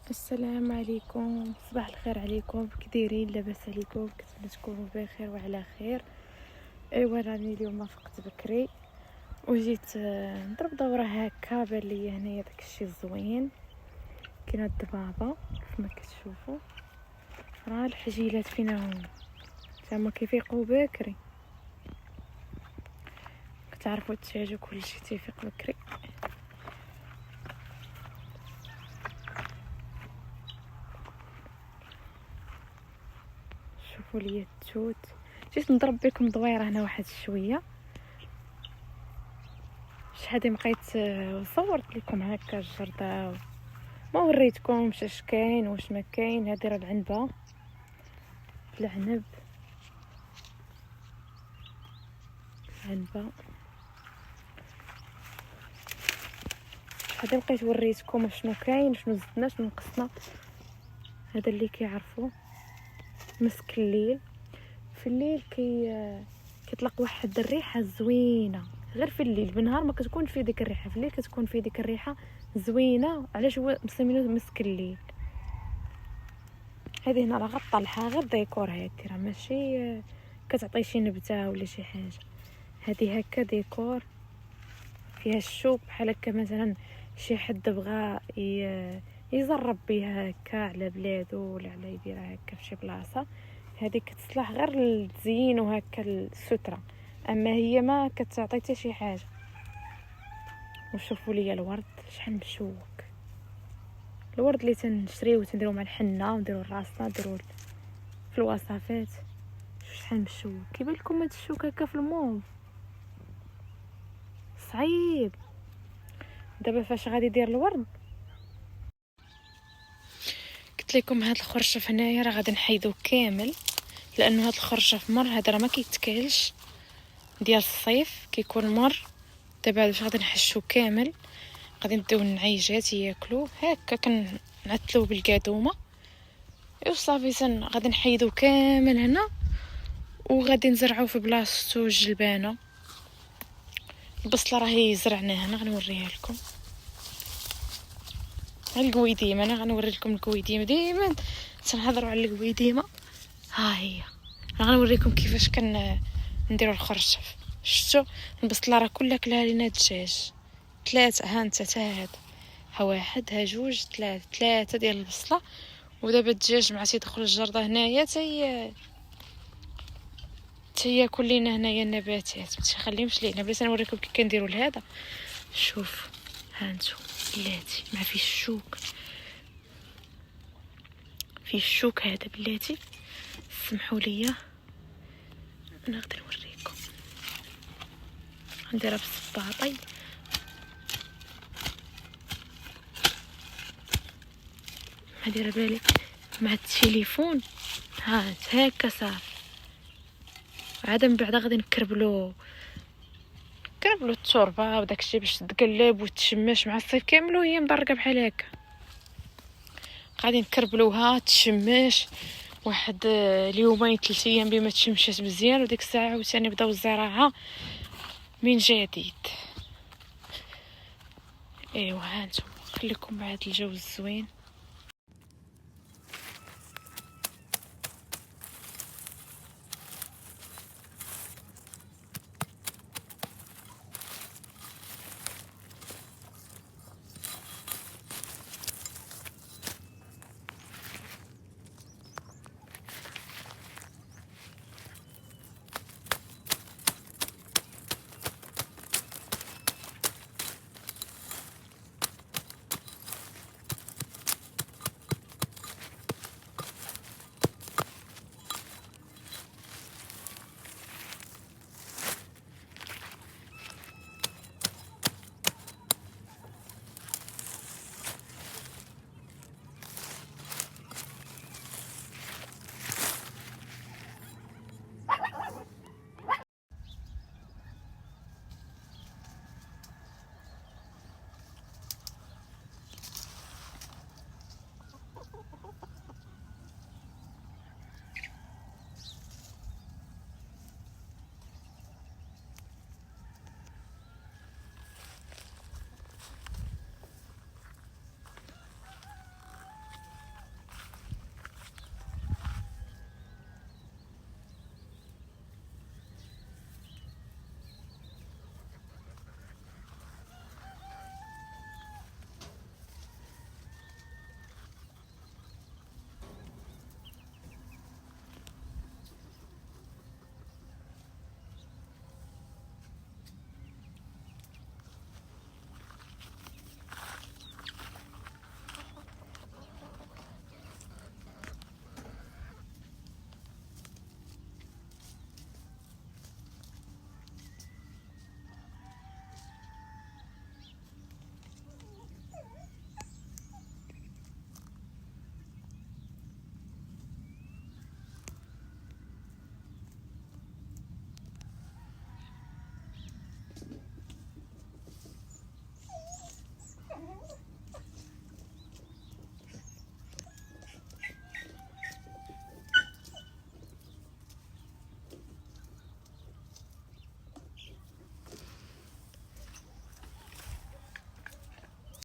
السلام عليكم، صباح الخير عليكم. كي دايرين؟ لاباس عليكم؟ كنتمنى تكونوا بخير وعلى خير. ايوا راني اليوم فقت بكري وجيت نضرب دوره هكا. بان ليا هنايا داكشي زوين، كاينه الضبابه كيفما كتشوفوا، راه الحجيلات فينا هما زعما كيفيقوا بكري. كتعرفوا الدجاج كلشي تيفيق بكري. شوفوا لي التوت. جيت نضرب بكم دويره هنا واحد شويه. شحال بقيت صورت لكم هكا الجردة، ما وريتكمش اش كاين واش ما كاين. هذه راه العنبه، العنب، العنبه. شحال بقيت وريتكم شنو كاين، شنو زدنا، شنو نقصنا. هذا اللي كيعرفوا مسك الليل. في الليل كيطلق واحد الريحه زوينه، غير في الليل. بالنهار ما كتكون فيه ديك الريحه، في الليل كتكون فيه ديك الريحه زوينه. علاش هو مسمينه مسك الليل؟ هذه هنا راه غطلعها غير ديكور، هذه راه ماشي كتعطي شي نبته ولا شي حاجه. هذه هكا ديكور فيها الشوك، بحال هكا مثلا شي حد بغى يزرب بها هكا على بلادو ولا على يديرها هكا في شي بلاصه. هذه كتصلح غير للتزيين وهكا الستره، اما هي ما كتعطي حتى شي حاجه. وشوفوا لي الورد شحال مشوك. الورد اللي تنشريو وتنديرو مع الحنه ونديرو راسنا نديرو في الوصفات. شحال مشوك. كيبان لكم هاد الشوك هكا في الموف صعيب. دابا فاش غادي يدير الورد، قلت لكم هاد الخرشف هنايا راه غادي نحيدو كامل، لانه هاد الخرشف مر. هذا راه ما كيتكلش ديال الصيف، كيكون مر. دابا واش غادي نحشو كامل، غادي نديو النعيجات ياكلوه هكا. كنعتلوه بالقادومه وصافي. غادي نحيدو كامل هنا وغادي نزرعوه في بلاصتو الجلبانه. البصله راهي زرعناها، انا غنوريها لكم. القويديمه انا غنوري لكم القويديمه. ديما تنهضروا على القويديمه، ها هي. انا غنوريكم كيفاش نديروا الخرشف. شفتوا البصله راه كلها كلها لينا الدجاج. 3 ها انت تا هذا، ها 1 ها 2 3 ديال البصله. ودابا الدجاج مع تيدخل الجرده هنايا تياكل لينا هنايا النباتات، ما تخليهمش لينا. بلاش نوريكم كي كنديروا لهذا. شوف ها انتم بلاتي، ما فيه الشوك، فيه الشوك هذا بلاتي. سمحوا لي انا غادي نوريكم. غنديرها بالصباطي. ما دايره بالي مع التليفون. ها هكا صافي. عاد من بعد غادي نكربلو التربه وداكشي باش تقلب وتشمش مع الصيف كامل وهي مدرقه بحال هكا. غادي نكربلوها تشمش واحد اليومين 3 ايام بما تشمشات مزيان، وديك الساعه عاوتاني نبداو الزراعه من جديد. ايوا ها انتم خليكم مع هذا الجو الزوين.